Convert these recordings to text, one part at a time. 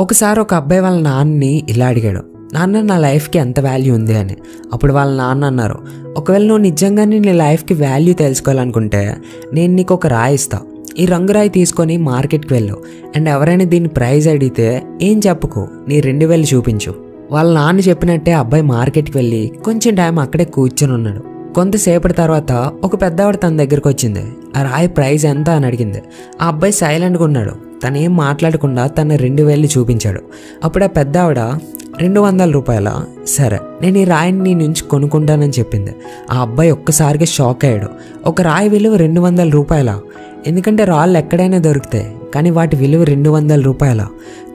ఒకసారి ఒక అబ్బాయి వాళ్ళ నాన్నని ఇలా అడిగాడు, నాన్న నా లైఫ్కి ఎంత వాల్యూ ఉంది అని. అప్పుడు వాళ్ళ నాన్న అన్నారు, ఒకవేళ నువ్వు నిజంగానే నీ లైఫ్కి వాల్యూ తెలుసుకోవాలనుకుంటే నేను నీకు ఒక రాయి ఇస్తా. ఈ రంగురాయి తీసుకొని మార్కెట్కి వెళ్ళు అండ్ ఎవరైనా దీని ప్రైజ్ అడిగితే ఏం చెప్పుకో, నీ 2000 చూపించు. వాళ్ళ నాన్న చెప్పినట్టే అబ్బాయి మార్కెట్కి వెళ్ళి కొంచెం టైం అక్కడే కూర్చొని ఉన్నాడు. కొంతసేపటి తర్వాత ఒక పెద్దవాడు తన దగ్గరకు వచ్చింది. ఆ రాయి ప్రైజ్ ఎంత అని అడిగింది. ఆ అబ్బాయి సైలెంట్గా ఉన్నాడు. తను ఏం మాట్లాడకుండా తన 2000 చూపించాడు. అప్పుడు ఆ పెద్దవాడ 200 రూపాయల, సరే నేను ఈ రాయిని నీ నుంచి కొనుక్కుంటానని చెప్పింది. ఆ అబ్బాయి ఒక్కసారిగా షాక్ అయ్యాడు. ఒక రాయి విలువ 200 రూపాయల, ఎందుకంటే రాళ్ళు ఎక్కడైనా దొరుకుతాయి కానీ వాటి విలువ 200 రూపాయల.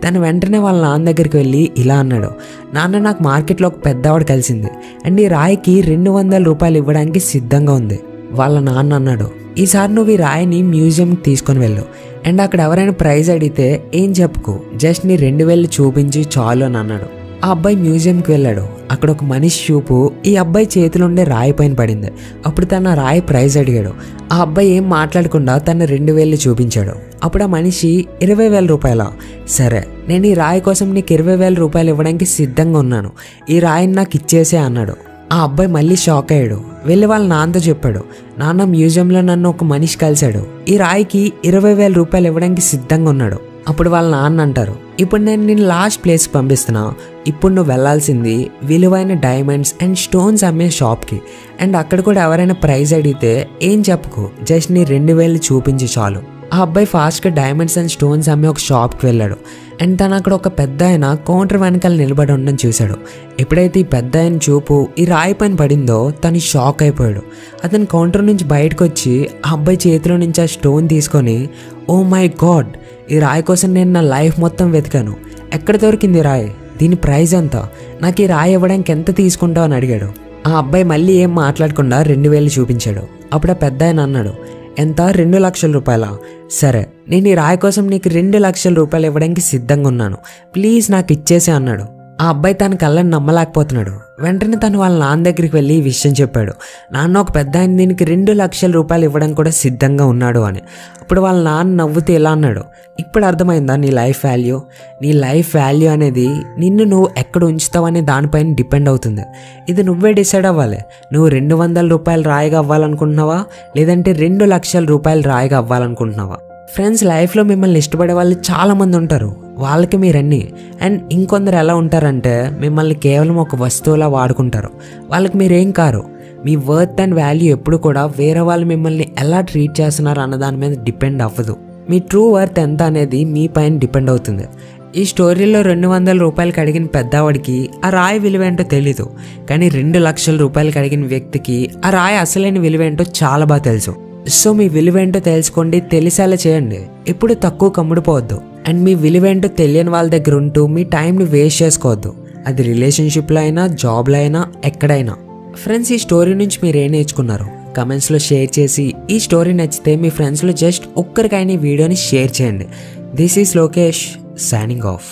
తను వెంటనే వాళ్ళ నాన్న దగ్గరికి వెళ్ళి ఇలా అన్నాడు, నాన్న నాకు మార్కెట్లో ఒక పెద్దవాడు కలిసింది అండ్ ఈ రాయికి 200 రూపాయలు ఇవ్వడానికి సిద్ధంగా ఉంది. వాళ్ళ నాన్న అన్నాడు, ఈసారి నువ్వు ఈ రాయిని మ్యూజియంకి తీసుకొని వెళ్ళు అండ్ అక్కడ ఎవరైనా ప్రైజ్ అడిగితే ఏం చెప్పుకో, జస్ట్ నీ 2000 చూపించి చాలు అని అన్నాడు. ఆ అబ్బాయి మ్యూజియంకి వెళ్ళాడు. అక్కడ ఒక మనిషి చూపు ఈ అబ్బాయి చేతిలో ఉండే రాయి పైన పడింది. అప్పుడు తన రాయి ప్రైజ్ అడిగాడు. ఆ అబ్బాయి ఏం మాట్లాడకుండా తన 2000 చూపించాడు. అప్పుడు ఆ మనిషి 20,000 రూపాయల, సరే నేను ఈ రాయి కోసం నీకు 20,000 రూపాయలు ఇవ్వడానికి సిద్ధంగా ఉన్నాను, ఈ రాయిని నాకు ఇచ్చేసే అన్నాడు. ఆ అబ్బాయి మళ్ళీ షాక్ అయ్యాడు. వెళ్ళి వాళ్ళ నాన్నతో చెప్పాడు, నాన్న మ్యూజియంలో నన్ను ఒక మనిషి కలిశాడు, ఈ రాయికి 20,000 రూపాయలు ఇవ్వడానికి సిద్ధంగా ఉన్నాడు. అప్పుడు వాళ్ళ నాన్న అంటారు, ఇప్పుడు నేను నిన్ను లాస్ట్ ప్లేస్కి పంపిస్తున్నా, ఇప్పుడు నువ్వు వెళ్ళాల్సింది విలువైన డైమండ్స్ అండ్ స్టోన్స్ అమ్మే షాప్కి అండ్ అక్కడ కూడా ఎవరైనా ప్రైజ్ అడిగితే ఏం చెప్పుకో, జస్ట్ నీ 2000 చూపించి చాలు. ఆ అబ్బాయి ఫాస్ట్గా డైమండ్స్ అండ్ స్టోన్స్ అమ్మే ఒక షాప్కి వెళ్ళాడు అండ్ తను అక్కడ ఒక పెద్ద ఆయన కౌంటర్ వెనకాల నిలబడి ఉండడం చూశాడు. ఎప్పుడైతే ఈ పెద్ద ఆయన చూపు ఈ రాయి పైన పడిందో తను షాక్ అయిపోయాడు. అతను కౌంటర్ నుంచి బయటకు వచ్చి ఆ అబ్బాయి చేతిలో నుంచి ఆ స్టోన్ తీసుకొని, ఓ మై గాడ్, ఈ రాయి కోసం నేను నా లైఫ్ మొత్తం వెతికాను, ఎక్కడ దొరికింది రాయి, దీని ప్రైజ్ ఎంత, నాకు ఈ రాయి ఇవ్వడానికి ఎంత తీసుకుంటావు అని అడిగాడు. ఆ అబ్బాయి మళ్ళీ ఏం మాట్లాడకుండా 2000 చూపించాడు. అప్పుడు ఆ పెద్ద ఆయన అన్నాడు, ఎంత, 2 లక్షల రూపాయల, సరే నేను ఈ రాయి కోసం నీకు 2 లక్షల రూపాయలు ఇవ్వడానికి సిద్ధంగా ఉన్నాను, ప్లీజ్ నాకు ఇచ్చేసే అన్నాడు. ఆ అబ్బాయి తన కళ్ళని నమ్మలేకపోతున్నాడు. వెంటనే తను వాళ్ళ నాన్న దగ్గరికి వెళ్ళి ఈ విషయం చెప్పాడు, నాన్న ఒక పెద్ద ఆయన దీనికి 2 లక్షల రూపాయలు ఇవ్వడానికి కూడా సిద్ధంగా ఉన్నాడు అని. అప్పుడు వాళ్ళ నాన్న నవ్వుతూ ఇలా అన్నాడు, ఇప్పుడు అర్థమైందా నీ లైఫ్ వాల్యూ? నీ లైఫ్ వాల్యూ అనేది నిన్ను నువ్వు ఎక్కడ ఉంచుతావు అనే దానిపైన డిపెండ్ అవుతుంది. ఇది నువ్వే డిసైడ్ అవ్వాలి. నువ్వు 200 రూపాయలు రాయిగా అవ్వాలనుకుంటున్నావా లేదంటే 2 లక్షల రూపాయలు రాయిగా అవ్వాలనుకుంటున్నావా? ఫ్రెండ్స్, లైఫ్లో మిమ్మల్ని ఇష్టపడే వాళ్ళు చాలామంది ఉంటారు, వాళ్ళకి మీరన్నీ. అండ్ ఇంకొందరు ఎలా ఉంటారంటే మిమ్మల్ని కేవలం ఒక వస్తువులా వాడుకుంటారు, వాళ్ళకి మీరేం car. Me worth and value ఎప్పుడు కూడా వేరే వాళ్ళు మిమ్మల్ని ఎలా ట్రీట్ చేస్తున్నారు అన్న దాని మీద డిపెండ్ అవ్వదు. మీ ట్రూ వర్త్ ఎంత అనేది మీ పైన డిపెండ్ అవుతుంది. ఈ స్టోరీలో 200 రూపాయలకి అడిగిన పెద్దవాడికి ఆ రాయి విలువేంటో తెలీదు, కానీ 2 లక్షల రూపాయలకి అడిగిన వ్యక్తికి ఆ రాయి అసలైన విలువేంటో చాలా బాగా తెలుసు. సో మీ విలువేంటో తెలుసుకోండి, తెలిసేలా చేయండి, ఎప్పుడు తక్కువ కమ్ముడిపోవద్దు. అండ్ మీ విలువేంటో తెలియని వాళ్ళ దగ్గర ఉంటూ మీ టైంని వేస్ట్ చేసుకోవద్దు, అది రిలేషన్షిప్లో అయినా జాబ్లో అయినా ఎక్కడైనా. ఫ్రెండ్స్, ఈ స్టోరీ నుంచి మీరు ఏం నేర్చుకున్నారు కమెంట్స్లో షేర్ చేసి, ఈ స్టోరీ నచ్చితే మీ ఫ్రెండ్స్లో జస్ట్ ఒక్కరికైనా ఈ వీడియోని షేర్ చేయండి. This is Lokesh signing off.